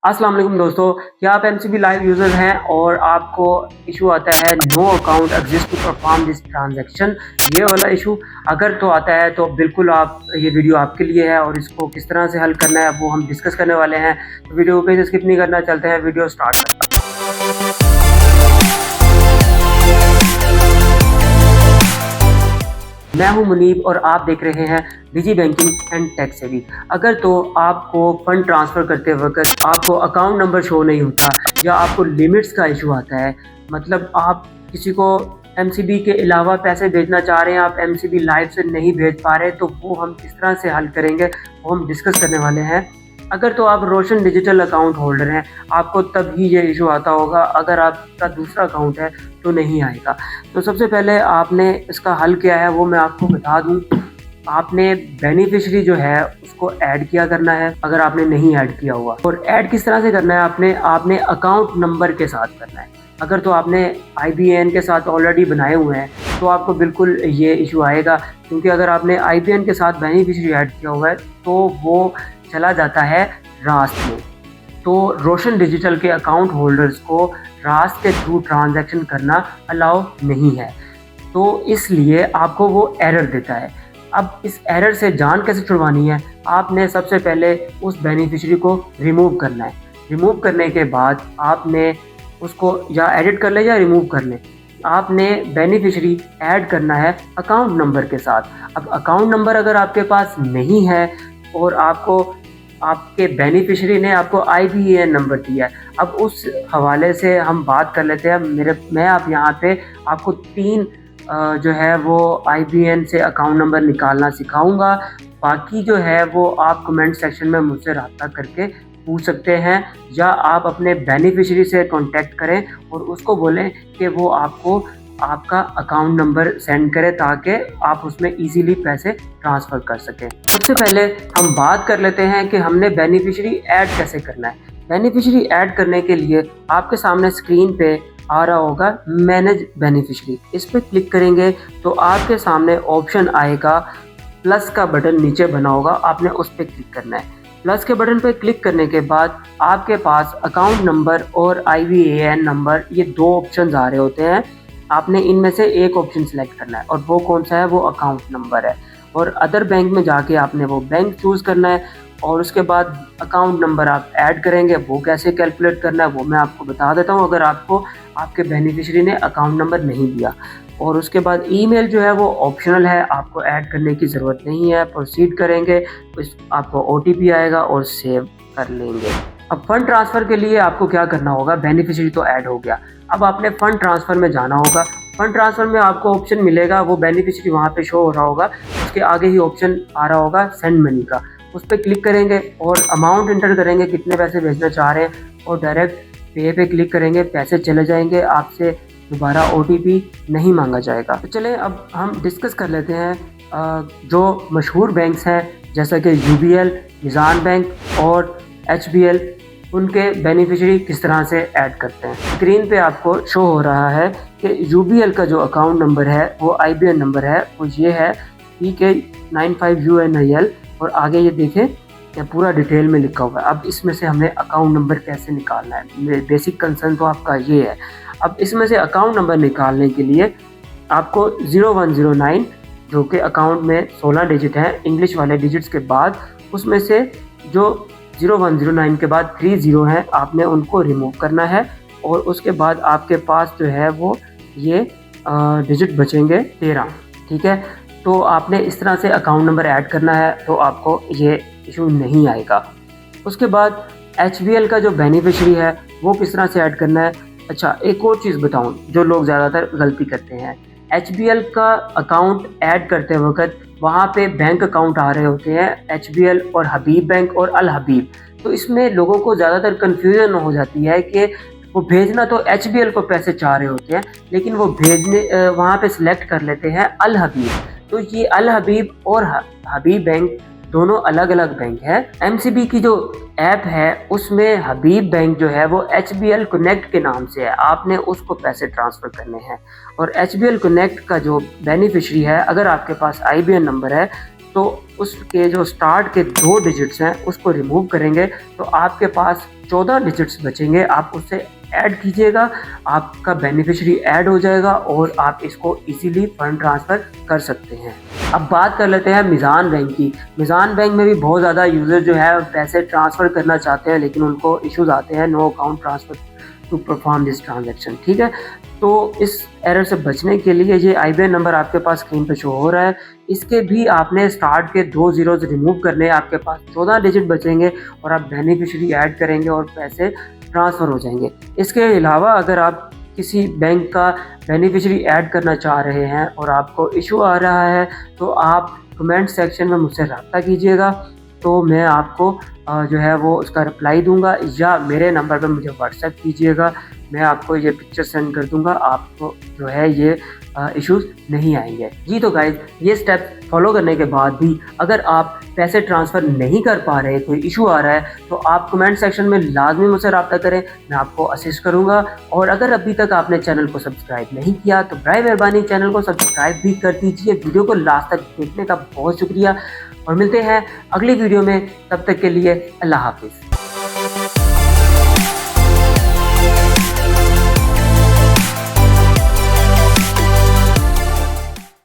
अस्सलाम वालेकुम दोस्तों, क्या आप एमसीबी लाइव यूज़र हैं और आपको इशू आता है no account exist to perform this transaction, ये वाला इशू अगर तो आता है तो बिल्कुल आप ये वीडियो आपके लिए है और इसको किस तरह से हल करना है वो हम डिस्कस करने वाले हैं। तो वीडियो पे स्किप नहीं करना, चलते हैं वीडियो स्टार्ट करते हैं। मैं हूं मुनीब और आप देख रहे हैं डिजी बैंकिंग एंड टेक सेवी। अगर तो आपको फंड ट्रांसफ़र करते वक्त आपको अकाउंट नंबर शो नहीं होता या आपको लिमिट्स का इशू आता है, मतलब आप किसी को एमसीबी के अलावा पैसे भेजना चाह रहे हैं, आप एमसीबी लाइव से नहीं भेज पा रहे, तो वो हम किस तरह से हल करेंगे वो हम डिस्कस करने वाले हैं। अगर तो आप रोशन डिजिटल अकाउंट होल्डर हैं, आपको तब ही ये इशू आता होगा, अगर आपका दूसरा अकाउंट है तो नहीं आएगा। तो सबसे पहले आपने इसका हल क्या है वो मैं आपको बता दूं। आपने बेनिफिशियरी जो है उसको ऐड किया करना है, अगर आपने नहीं ऐड किया हुआ। और ऐड किस तरह से करना है, आपने अकाउंट नंबर के साथ करना है। अगर तो आपने आईबीएन के साथ ऑलरेडी बनाए हुए हैं तो आपको बिल्कुल ये इशू आएगा, क्योंकि अगर आपने आईबीएन के साथ बेनिफिशियरी ऐड किया हुआ है तो वो चला जाता है रास्त में। तो रोशन डिजिटल के अकाउंट होल्डर्स को रास्त के थ्रू ट्रांजैक्शन करना अलाउ नहीं है, तो इसलिए आपको वो एरर देता है। अब इस एरर से जान कैसे छुड़वानी है, आपने सबसे पहले उस बेनिफिशियरी को रिमूव करना है। रिमूव करने के बाद आपने उसको या एडिट कर ले या रिमूव कर ले, आपने बेनिफिशियरी ऐड करना है अकाउंट नंबर के साथ। अब अकाउंट नंबर अगर आपके पास नहीं है और आपके बेनिफिशियरी ने आपको आईबीएन नंबर दिया है, अब उस हवाले से हम बात कर लेते हैं। मैं आप यहाँ पे आपको 3 जो है वो आईबीएन से अकाउंट नंबर निकालना सिखाऊंगा। बाकी जो है वो आप कमेंट सेक्शन में मुझसे रब्ता करके पूछ सकते हैं, या आप अपने बेनिफिशियरी से कांटेक्ट करें और उसको बोलें कि वो आपको आपका अकाउंट नंबर सेंड करे ताकि आप उसमें इजीली पैसे ट्रांसफ़र कर सकें। सबसे पहले हम बात कर लेते हैं कि हमने बेनिफिशियरी ऐड कैसे करना है। बेनिफिशियरी ऐड करने के लिए आपके सामने स्क्रीन पे आ रहा होगा मैनेज बेनिफिशियरी, इस पर क्लिक करेंगे तो आपके सामने ऑप्शन आएगा, प्लस का बटन नीचे बना होगा, आपने उस पर क्लिक करना है। प्लस के बटन पर क्लिक करने के बाद आपके पास अकाउंट नंबर और आईबीएन नंबर, ये 2 ऑप्शन आ रहे होते हैं। आपने इनमें से एक ऑप्शन सिलेक्ट करना है, और वो कौन सा है, वो अकाउंट नंबर है। और अदर बैंक में जाके आपने वो बैंक चूज़ करना है, और उसके बाद अकाउंट नंबर आप ऐड करेंगे। वो कैसे कैलकुलेट करना है वो मैं आपको बता देता हूँ, अगर आपको आपके बेनिफिशियरी ने अकाउंट नंबर नहीं दिया। और उसके बाद ईमेल जो है वो ऑप्शनल है, आपको ऐड करने की ज़रूरत नहीं है। प्रोसीड करेंगे तो आपको ओटीपी आएगा और सेव कर लेंगे। अब फंड ट्रांसफ़र के लिए आपको क्या करना होगा, बेनिफिशियरी तो ऐड हो गया, अब आपने फ़ंड ट्रांसफ़र में जाना होगा। फ़ंड ट्रांसफ़र में आपको ऑप्शन मिलेगा, वो बेनिफिशियरी वहाँ पे शो हो रहा होगा, उसके आगे ही ऑप्शन आ रहा होगा सेंड मनी का, उस पर क्लिक करेंगे और अमाउंट इंटर करेंगे, कितने पैसे भेजना चाह रहे हैं, और डायरेक्ट पे पे क्लिक करेंगे, पैसे चले जाएंगे, आपसे दोबारा ओटीपी नहीं मांगा जाएगा। तो चलें अब हम डिस्कस कर लेते हैं जो मशहूर बैंक्स हैं जैसा कि यूबीएल, निज़ाम बैंक और एचबीएल, उनके बेनिफिशियरी किस तरह से ऐड करते हैं। स्क्रीन पे आपको शो हो रहा है कि यूबीएल का जो अकाउंट नंबर है वो आईबीएन नंबर है, वो ये है PK95UNIL, और आगे ये देखें या पूरा डिटेल में लिखा हुआ है। अब इसमें से हमने अकाउंट नंबर कैसे निकालना है, बेसिक कंसर्न तो आपका ये है। अब इसमें से अकाउंट नंबर निकालने के लिए आपको 0109, जो कि अकाउंट में 16 डिजिट हैं, इंग्लिश वाले डिजिट्स के बाद उसमें से जो 0109 के बाद 30 हैं, आपने उनको रिमूव करना है। और उसके बाद आपके पास जो है वो ये डिजिट बचेंगे 13, ठीक है। तो आपने इस तरह से अकाउंट नंबर ऐड करना है, तो आपको ये इशू नहीं आएगा। उसके बाद एचबीएल का जो बेनिफिशियरी है वो किस तरह से ऐड करना है। अच्छा, एक और चीज़ बताऊं जो लोग ज़्यादातर गलती करते हैं, एचबीएल का अकाउंट ऐड करते वक्त वहाँ पे बैंक अकाउंट आ रहे होते हैं, एचबीएल और हबीब बैंक और अल हबीब। तो इसमें लोगों को ज़्यादातर कन्फ्यूजन हो जाती है कि वो भेजना तो एचबीएल को पैसे चाह रहे होते हैं, लेकिन वो भेजने वहाँ पे सिलेक्ट कर लेते हैं अल हबीब। तो ये अल हबीब और हबीब बैंक दोनों अलग अलग बैंक है। एमसीबी की जो ऐप है उसमें हबीब बैंक जो है वो एचबीएल कनेक्ट के नाम से है, आपने उसको पैसे ट्रांसफ़र करने हैं। और एचबीएल कनेक्ट का जो बेनिफिशियरी है, अगर आपके पास आईबीएन नंबर है तो उसके जो स्टार्ट के 2 डिजिट्स हैं उसको रिमूव करेंगे तो आपके पास 14 डिजिट्स बचेंगे। आप उससे ऐड कीजिएगा, आपका बेनिफिशियरी ऐड हो जाएगा और आप इसको इजीली फंड ट्रांसफ़र कर सकते हैं। अब बात कर लेते हैं मीज़ान बैंक की। मीज़ान बैंक में भी बहुत ज़्यादा यूज़र जो है पैसे ट्रांसफ़र करना चाहते हैं, लेकिन उनको इश्यूज़ आते हैं, no account transfer to perform this transaction. ठीक है, तो इस एरर से बचने के लिए ये IBAN नंबर आपके पास स्क्रीन पे शो हो रहा है, इसके भी आपने स्टार्ट के 2 ज़ीरोज़ रिमूव करने हैं। आपके पास 14 डिजिट बचेंगे और आप बेनिफिशियरी ऐड करेंगे और पैसे ट्रांसफ़र हो जाएंगे। इसके अलावा अगर आप किसी बैंक का बेनिफिशियरी ऐड करना चाह रहे हैं और आपको इशू आ रहा है तो आप कमेंट सेक्शन में मुझसे रब्ता कीजिएगा, तो मैं आपको जो है वो उसका रिप्लाई दूंगा, या मेरे नंबर पर मुझे व्हाट्सएप कीजिएगा, मैं आपको ये पिक्चर सेंड कर दूंगा, आपको जो है ये इश्यूज़ नहीं आएंगे। जी तो गाइज, ये स्टेप फॉलो करने के बाद भी अगर आप पैसे ट्रांसफ़र नहीं कर पा रहे, कोई इशू आ रहा है, तो आप कमेंट सेक्शन में लाजमी मुझसे रब्ता करें, मैं आपको असिस्ट करूंगा। और अगर अभी तक आपने चैनल को सब्सक्राइब नहीं किया तो बराए मेहरबानी चैनल को सब्सक्राइब भी कर दीजिए। वीडियो को लास्ट तक देखने का बहुत शुक्रिया और मिलते हैं अगली वीडियो में। तब तक के लिए अल्लाह हाफिज़।